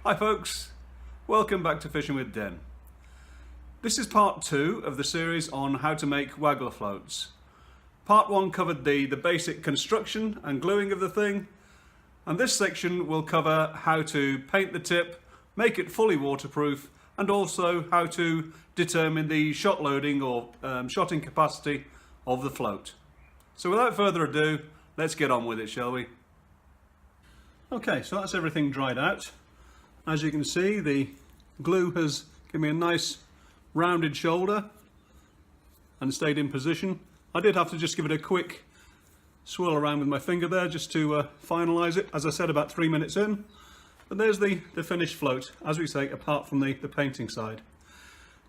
Hi folks, welcome back to Fishing with Den. This is part 2 of the series on how to make Waggler floats. Part 1 covered the basic construction and gluing of the thing, and this section will cover how to paint the tip, make it fully waterproof, and also how to determine the shot loading or shotting capacity of the float. So without further ado, let's get on with it, shall we? Okay, so that's everything dried out. As you can see, the glue has given me a nice rounded shoulder and stayed in position. I did have to just give it a quick swirl around with my finger there just to finalise it, as I said, about 3 minutes in. But there's the finished float, as we say, apart from the painting side.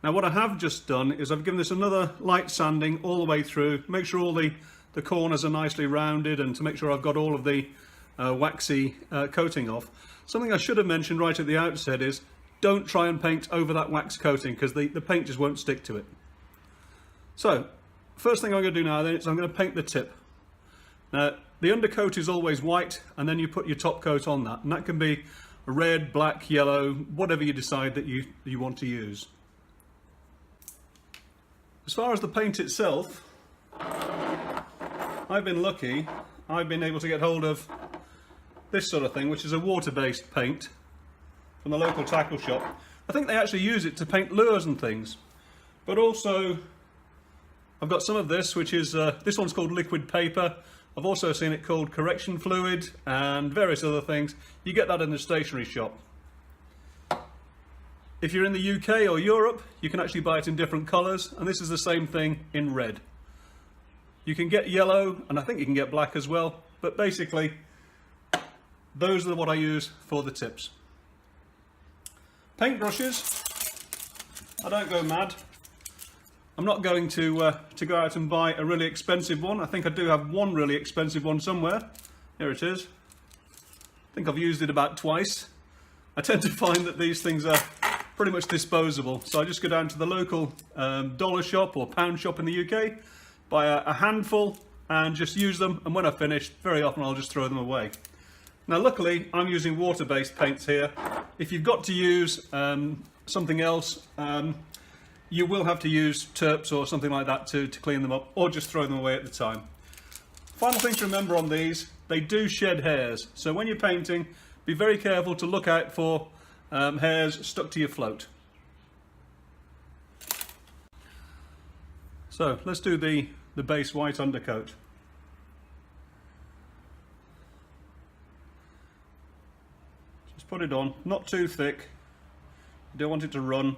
Now what I have just done is I've given this another light sanding all the way through, make sure all the corners are nicely rounded and to make sure I've got all of the waxy coating off. Something I should have mentioned right at the outset is don't try and paint over that wax coating because the paint just won't stick to it. So first thing I'm going to do now then is I'm going to paint the tip. Now the undercoat is always white and then you put your top coat on that, and that can be red, black, yellow, whatever you decide that you want to use. As far as the paint itself, I've been lucky. I've been able to get hold of this sort of thing, which is a water-based paint from the local tackle shop. I think they actually use it to paint lures and things, but also I've got some of this, which is this one's called liquid paper. I've also seen it called correction fluid and various other things. You get that in the stationery shop. If you're in the UK or Europe, you can actually buy it in different colours, and this is the same thing in red. You can get yellow, and I think you can get black as well, but basically those are what I use for the tips. Paintbrushes, I don't go mad. I'm not going to go out and buy a really expensive one. I think I do have one really expensive one somewhere. Here it is. I think I've used it about twice. I tend to find that these things are pretty much disposable, so I just go down to the local dollar shop or pound shop in the UK, buy a handful and just use them, and when I've finished, very often I'll just throw them away. Now luckily I'm using water-based paints here. If you've got to use something else, you will have to use turps or something like that to clean them up, or just throw them away at the time. Final thing to remember on these, they do shed hairs, so when you're painting, be very careful to look out for hairs stuck to your float. So let's do the base white undercoat. Just put it on, not too thick, you don't want it to run.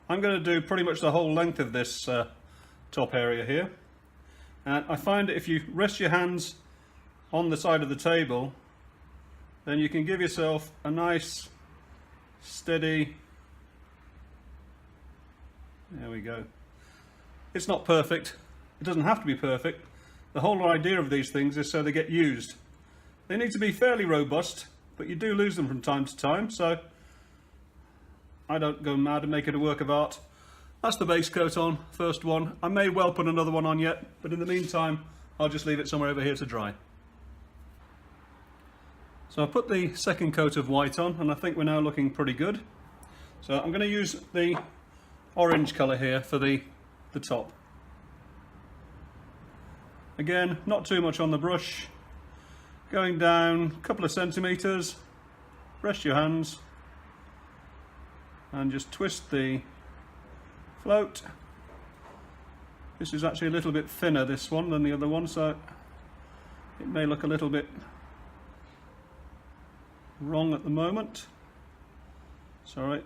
I'm going to do pretty much the whole length of this top area here, and I find that if you rest your hands on the side of the table, then you can give yourself a nice steady, there we go. It's not perfect, it doesn't have to be perfect. The whole idea of these things is so they get used. They need to be fairly robust, but you do lose them from time to time, so I don't go mad and make it a work of art. That's the base coat on, first one. I may well put another one on yet, but in the meantime I'll just leave it somewhere over here to dry. So I put the second coat of white on, and I think we're now looking pretty good. So I'm going to use the orange colour here for the top. Again, not too much on the brush, going down a couple of centimetres, rest your hands and just twist the float. This is actually a little bit thinner, this one, than the other one, so it may look a little bit wrong at the moment. It's alright,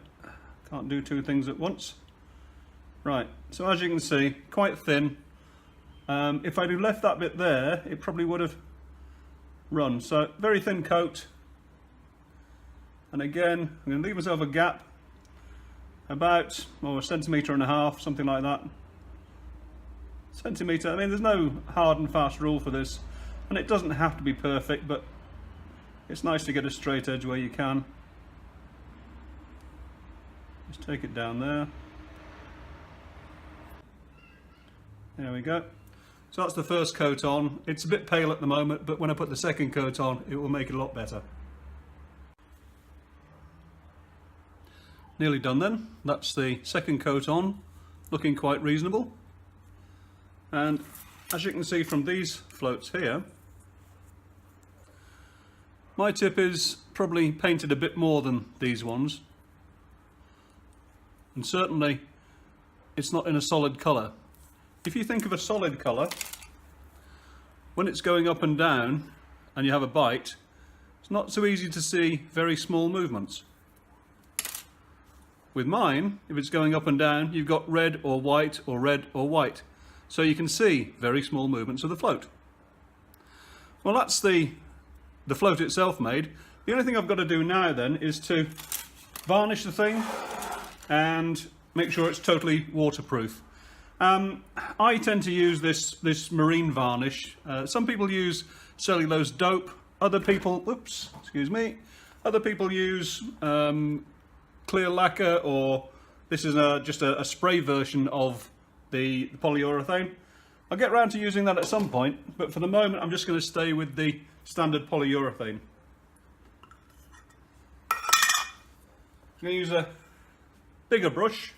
can't do two things at once. Right, so as you can see, quite thin. If I'd have left that bit there, it probably would have run. So very thin coat, and again I'm going to leave myself a gap about a centimetre and a half, something like that. Centimetre, I mean there's no hard and fast rule for this, and it doesn't have to be perfect, but it's nice to get a straight edge where you can. Just take it down there. There we go. So that's the first coat on. It's a bit pale at the moment, but when I put the second coat on, it will make it a lot better. Nearly done then. That's the second coat on, looking quite reasonable. And as you can see from these floats here, my tip is probably painted a bit more than these ones. And certainly it's not in a solid colour. If you think of a solid colour, when it's going up and down and you have a bite, it's not so easy to see very small movements. With mine, if it's going up and down, you've got red or white or red or white. So you can see very small movements of the float. Well, that's the float itself made. The only thing I've got to do now then is to varnish the thing and make sure it's totally waterproof. I tend to use this marine varnish. Some people use cellulose dope. Other people, other people use clear lacquer, or this is just a spray version of the polyurethane. I'll get round to using that at some point, but for the moment I'm just going to stay with the standard polyurethane. I'm going to use a bigger brush,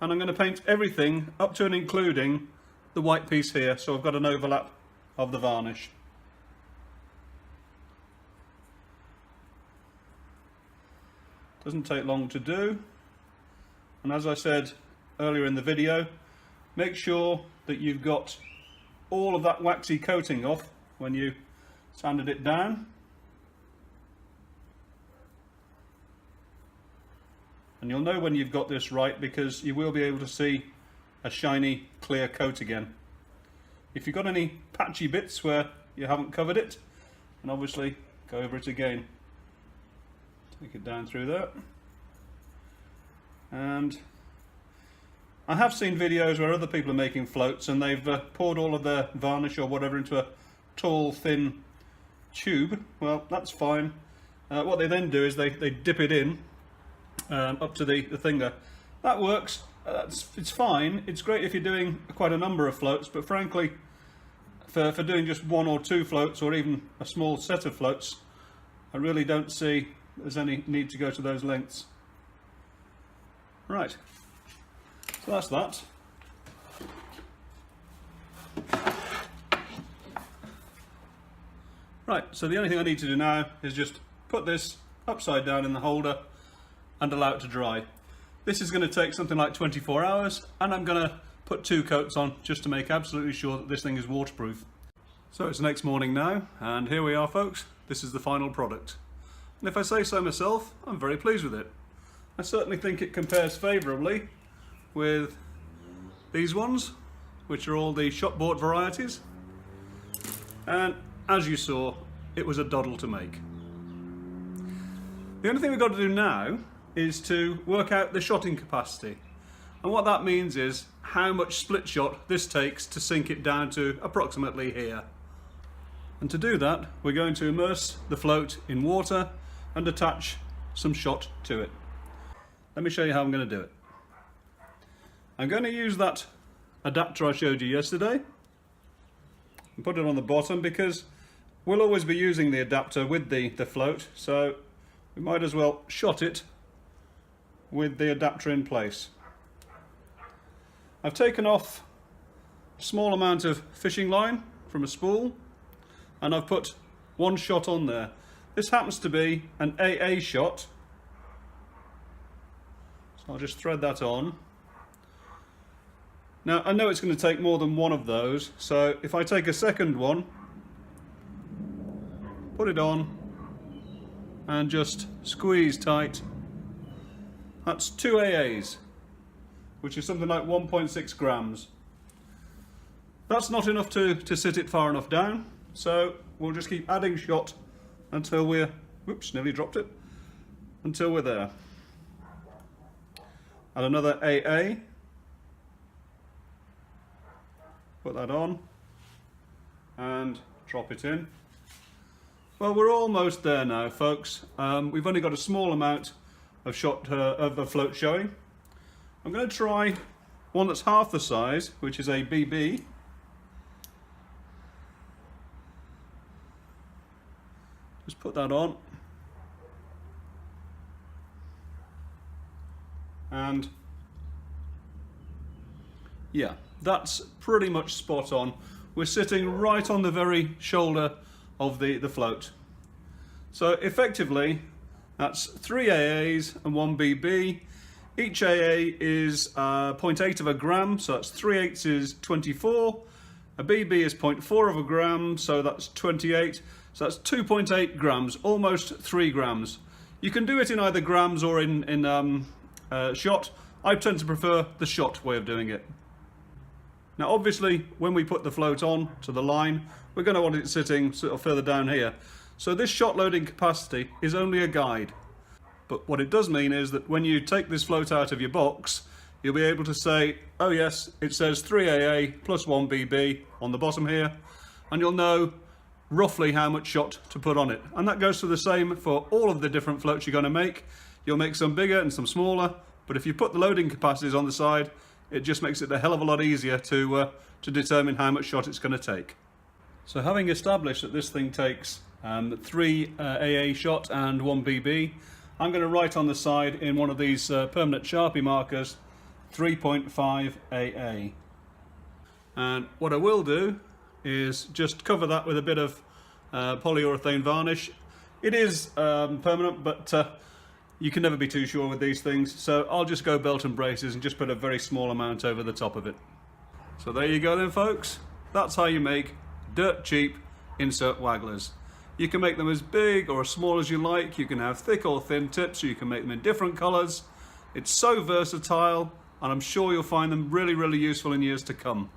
and I'm going to paint everything up to and including the white piece here, so I've got an overlap of the varnish. Doesn't take long to do, and as I said earlier in the video, make sure that you've got all of that waxy coating off when you sanded it down. And you'll know when you've got this right, because you will be able to see a shiny clear coat again. If you've got any patchy bits where you haven't covered it, then obviously go over it again. Take it down through there. And I have seen videos where other people are making floats and they've poured all of their varnish or whatever into a tall, thin tube. Well, that's fine. What they then do is they dip it in up to the thing there. That works. It's fine. It's great if you're doing quite a number of floats, but frankly, for doing just one or two floats, or even a small set of floats, I really don't see there's any need to go to those lengths. Right, so that's that. Right, so the only thing I need to do now is just put this upside down in the holder and allow it to dry. This is going to take something like 24 hours, and I'm going to put 2 coats on just to make absolutely sure that this thing is waterproof. So it's the next morning now, and here we are, folks. This is the final product. And if I say so myself, I'm very pleased with it. I certainly think it compares favourably with these ones, which are all the shop-bought varieties. And as you saw, it was a doddle to make. The only thing we've got to do now is to work out the shotting capacity. And what that means is how much split shot this takes to sink it down to approximately here. And to do that, we're going to immerse the float in water and attach some shot to it. Let me show you how I'm going to do it. I'm going to use that adapter I showed you yesterday and put it on the bottom, because we'll always be using the adapter with the float, so we might as well shot it with the adapter in place. I've taken off a small amount of fishing line from a spool, and I've put 1 shot on there. This happens to be an AA shot, so I'll just thread that on. Now I know it's going to take more than 1 of those, so if I take a second one, put it on and just squeeze tight, that's 2 AAs, which is something like 1.6 grams. That's not enough to sit it far enough down, so we'll just keep adding shot until we're, whoops, nearly dropped it, until we're there. Add another AA, put that on and drop it in. Well, we're almost there now, folks. We've only got a small amount of shot of a float showing. I'm going to try one that's half the size, which is a BB. Just put that on. and yeah, that's pretty much spot on. We're sitting right on the very shoulder of the float. So effectively, that's 3 AAs and 1 BB. Each AA is 0.8 of a gram, so that's 3/8 is 24. A BB is 0.4 of a gram, so that's 28. So that's 2.8 grams, almost 3 grams. You can do it in either grams or in shot. I tend to prefer the shot way of doing it. Now obviously, when we put the float on to the line, we're going to want it sitting sort of further down here. So this shot loading capacity is only a guide. But what it does mean is that when you take this float out of your box, you'll be able to say, oh yes, it says 3 AA plus 1 BB on the bottom here, and you'll know roughly how much shot to put on it. And that goes for the same for all of the different floats you're going to make. You'll make some bigger and some smaller, but if you put the loading capacities on the side, it just makes it a hell of a lot easier to determine how much shot it's going to take. So having established that this thing takes 3 AA shot and 1 BB, I'm going to write on the side in one of these permanent Sharpie markers 3.5 AA. And what I will do is just cover that with a bit of polyurethane varnish. It is permanent, but you can never be too sure with these things, so I'll just go belt and braces and just put a very small amount over the top of it. So there you go then, folks. That's how you make dirt cheap insert wagglers. You can make them as big or as small as you like. You can have thick or thin tips, or you can make them in different colours. It's so versatile, and I'm sure you'll find them really, really useful in years to come.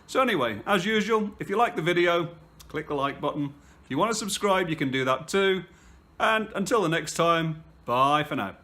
So anyway, as usual, if you like the video, click the like button. If you want to subscribe, you can do that too. And until the next time, bye for now.